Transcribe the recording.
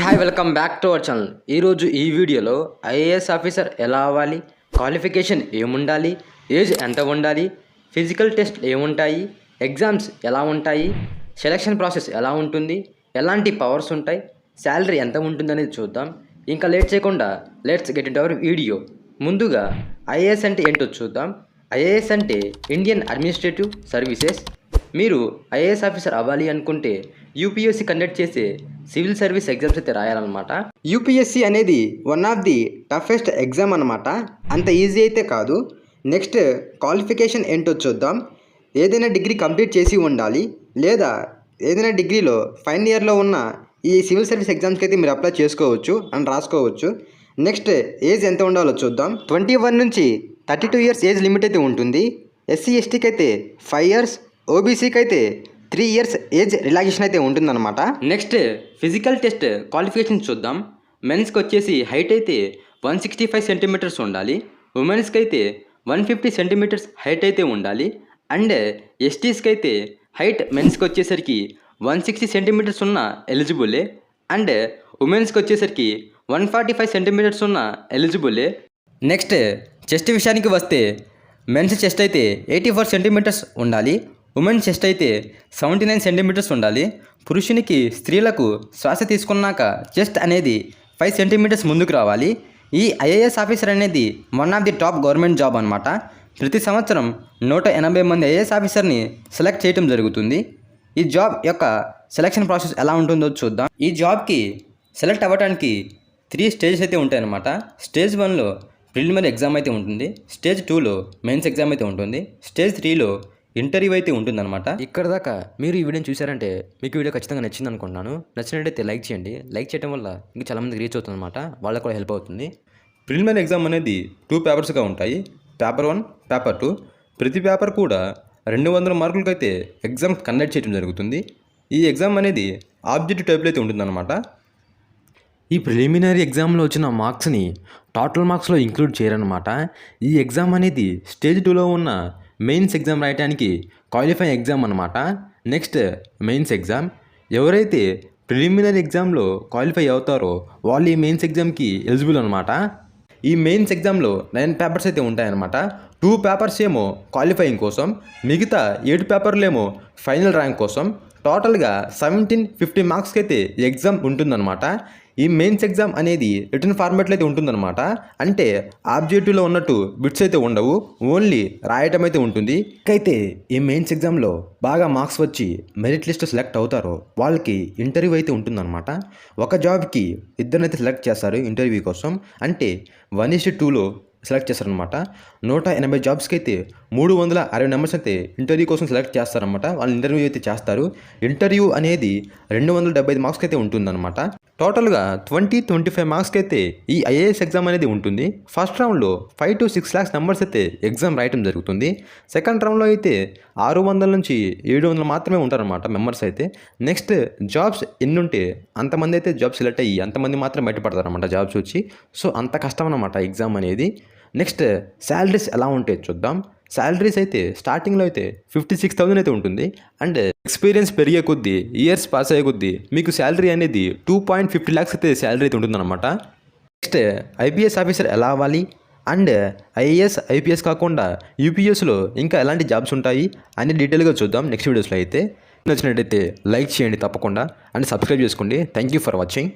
Hi welcome back to our channel. ఈరోజు ఈ వీడియోలో ఐఏఎస్ ఆఫీసర్ ఎలా అవ్వాలి, క్వాలిఫికేషన్ ఏముండాలి, ఏజ్ ఎంత ఉండాలి, ఫిజికల్ టెస్ట్ ఏముంటాయి, ఎగ్జామ్స్ ఎలా ఉంటాయి, సెలక్షన్ ప్రాసెస్ ఎలా ఉంటుంది, ఎలాంటి పవర్స్ ఉంటాయి, శాలరీ ఎంత ఉంటుందనేది చూద్దాం. ఇంకా లేట్ చేయకుండా let's get in our video. ముందుగా ఐఏఎస్ అంటే ఏంటో చూద్దాం. ఐఏఎస్ అంటే ఇండియన్ అడ్మినిస్ట్రేటివ్ సర్వీసెస్. మీరు ఐఏఎస్ ఆఫీసర్ అవ్వాలి అనుకుంటే యూపీఎస్సీ కండక్ట్ చేసే సివిల్ సర్వీస్ ఎగ్జామ్స్ అయితే రాయాలన్నమాట. యూపీఎస్సీ అనేది one of the toughest exam అనమాట. అంత ఈజీ అయితే కాదు. నెక్స్ట్ క్వాలిఫికేషన్ ఏంటో చూద్దాం. ఏదైనా డిగ్రీ కంప్లీట్ చేసి ఉండాలి, లేదా ఏదైనా డిగ్రీలో ఫైనల్ ఇయర్లో ఉన్న ఈ సివిల్ సర్వీస్ ఎగ్జామ్స్కి అయితే మీరు అప్లై చేసుకోవచ్చు అండ్ రాసుకోవచ్చు. నెక్స్ట్ ఏజ్ ఎంత ఉండాలో చూద్దాం. 21 నుంచి 32 ఇయర్స్ ఏజ్ లిమిట్ అయితే ఉంటుంది. ఎస్సీ ఎస్టీకి అయితే 5 ఇయర్స్, ఓబీసీకి అయితే 3 ఇయర్స్ ఏజ్ రిలాక్సేషన్ అయితే ఉంటుందన్నమాట. నెక్స్ట్ ఫిజికల్ టెస్ట్ క్వాలిఫికేషన్ చూద్దాం. మెన్స్కి వచ్చేసి హైట్ అయితే 165 సెంటీమీటర్స్ ఉండాలి, ఉమెన్స్కి అయితే 150 సెంటీమీటర్స్ హైట్ అయితే ఉండాలి. అండ్ ఎస్టీస్కి అయితే హైట్ మెన్స్కి వచ్చేసరికి 160 సెంటీమీటర్స్ ఉన్న ఎలిజిబులే. అండ్ ఉమెన్స్కి వచ్చేసరికి 145 సెంటీమీటర్స్ ఉన్న ఎలిజిబులే. నెక్స్ట్ చెస్ట్ విషయానికి వస్తే మెన్స్ చెస్ట్ అయితే 84 సెంటీమీటర్స్ ఉండాలి, ఉమెన్స్ చెస్ట్ అయితే 79 సెంటీమీటర్స్ ఉండాలి. పురుషునికి స్త్రీలకు శ్వాస తీసుకున్నాక చెస్ట్ అనేది 5 సెంటీమీటర్స్ ముందుకు రావాలి. ఈ ఐఏఎస్ ఆఫీసర్ అనేది one of the top government job అనమాట. ప్రతి సంవత్సరం 180 మంది ఐఏఎస్ ఆఫీసర్ని సెలెక్ట్ చేయడం జరుగుతుంది. ఈ జాబ్ యొక్క సెలక్షన్ ప్రాసెస్ ఎలా ఉంటుందో చూద్దాం. ఈ జాబ్కి సెలెక్ట్ అవ్వడానికి 3 స్టేజెస్ అయితే ఉంటాయన్నమాట. స్టేజ్ 1లో ప్రిలిమినరీ ఎగ్జామ్ అయితే ఉంటుంది, స్టేజ్ 2లో మెయిన్స్ ఎగ్జామ్ అయితే ఉంటుంది, స్టేజ్ 3లో ఇంటర్వ్యూ అయితే ఉంటుందన్నమాట. ఇక్కడ దాకా మీరు ఈ వీడియోని చూసారంటే మీకు వీడియో ఖచ్చితంగా నచ్చింది అనుకుంటున్నాను. నచ్చినట్టయితే లైక్ చేయండి. లైక్ చేయడం వల్ల ఇంకా చాలామందికి రీచ్ అవుతుంది అనమాట, వాళ్ళకి కూడా హెల్ప్ అవుతుంది. ప్రిలిమినరీ ఎగ్జామ్ అనేది 2 పేపర్స్గా ఉంటాయి, పేపర్ 1, పేపర్ 2. ప్రతి పేపర్ కూడా 200 మార్కులకి అయితే ఎగ్జామ్ కండక్ట్ చేయడం జరుగుతుంది. ఈ ఎగ్జామ్ అనేది ఆబ్జెక్టివ్ టైప్లో అయితే ఉంటుందన్నమాట. ఈ ప్రిలిమినరీ ఎగ్జామ్లో వచ్చిన మార్క్స్ని టోటల్ మార్క్స్లో ఇంక్లూడ్ చేయరన్నమాట. ఈ ఎగ్జామ్ అనేది స్టేజ్ 2లో ఉన్న మెయిన్స్ ఎగ్జామ్ రాయడానికి క్వాలిఫై ఎగ్జామ్ అనమాట. Next mains exam. ఎవరైతే ప్రిలిమినరీ ఎగ్జామ్లో క్వాలిఫై అవుతారో వాళ్ళు ఈ మెయిన్స్ ఎగ్జామ్కి ఎలిజిబుల్ అనమాట. ఈ మెయిన్స్ ఎగ్జామ్లో 9 పేపర్స్ అయితే ఉంటాయన్నమాట. 2 పేపర్స్ ఏమో క్వాలిఫైయింగ్ కోసం, మిగతా 7 పేపర్లు ఏమో ఫైనల్ ర్యాంక్ కోసం. టోటల్గా 1750 మార్క్స్కి అయితే ఎగ్జామ్ ఉంటుందన్నమాట. ఈ మెయిన్స్ ఎగ్జామ్ అనేది రిటర్న్ ఫార్మాట్లో అయితే ఉంటుందన్నమాట. అంటే ఆబ్జెక్టివ్లో ఉన్నట్టు బిట్స్ అయితే ఉండవు, ఓన్లీ రాయటం అయితే ఉంటుంది. అయితే ఈ మెయిన్స్ ఎగ్జామ్లో బాగా మార్క్స్ వచ్చి మెరిట్ లిస్ట్ సెలెక్ట్ అవుతారో వాళ్ళకి ఇంటర్వ్యూ అయితే ఉంటుందన్నమాట. ఒక జాబ్కి 2 సెలెక్ట్ చేస్తారు ఇంటర్వ్యూ కోసం. అంటే 1:2లో సెలెక్ట్ చేస్తారనమాట. 180 జాబ్స్కి అయితే 360 మెంబర్స్ అయితే ఇంటర్వ్యూ కోసం సెలెక్ట్ చేస్తారనమాట. వాళ్ళు ఇంటర్వ్యూ అయితే చేస్తారు. ఇంటర్వ్యూ అనేది 275 మార్క్స్కి అయితే ఉంటుందన్నమాట. టోటల్గా 20-25 మార్క్స్కి అయితే ఈ ఐఏఎస్ ఎగ్జామ్ అనేది ఉంటుంది. ఫస్ట్ రౌండ్లో 5 to 6 lakhs మెంబర్స్ అయితే ఎగ్జామ్ రాయటం జరుగుతుంది. సెకండ్ రౌండ్లో అయితే 600 నుంచి 700 మాత్రమే ఉంటారనమాట మెంబర్స్ అయితే. నెక్స్ట్ జాబ్స్ ఎన్ని ఉంటే అంతమంది అయితే జాబ్ సెలెక్ట్ అయ్యి అంతమంది మాత్రం బయటపడతారనమాట జాబ్స్ వచ్చి. సో అంత కష్టం అనమాట ఎగ్జామ్ అనేది. నెక్స్ట్ శాలరీస్ ఎలా ఉంటాయో చూద్దాం. శాలరీస్ అయితే స్టార్టింగ్లో అయితే 56,000 అయితే ఉంటుంది. అండ్ ఎక్స్పీరియన్స్ పెరిగే కొద్దీ, ఇయర్స్ పాస్ అయ్యే కొద్దీ మీకు శాలరీ అనేది 2.50 lakhs అయితే శాలరీ అయితే ఉంటుందన్నమాట. నెక్స్ట్ ఐపీఎస్ ఆఫీసర్ ఎలా అవ్వాలి, అండ్ ఐఏఎస్ ఐపీఎస్ కాకుండా యూపీఎస్లో ఇంకా ఎలాంటి జాబ్స్ ఉంటాయి అని డీటెయిల్గా చూద్దాం నెక్స్ట్ వీడియోస్లో అయితే. నచ్చినట్టయితే లైక్ చేయండి తప్పకుండా, అండ్ సబ్స్క్రైబ్ చేసుకోండి. Thank you for watching.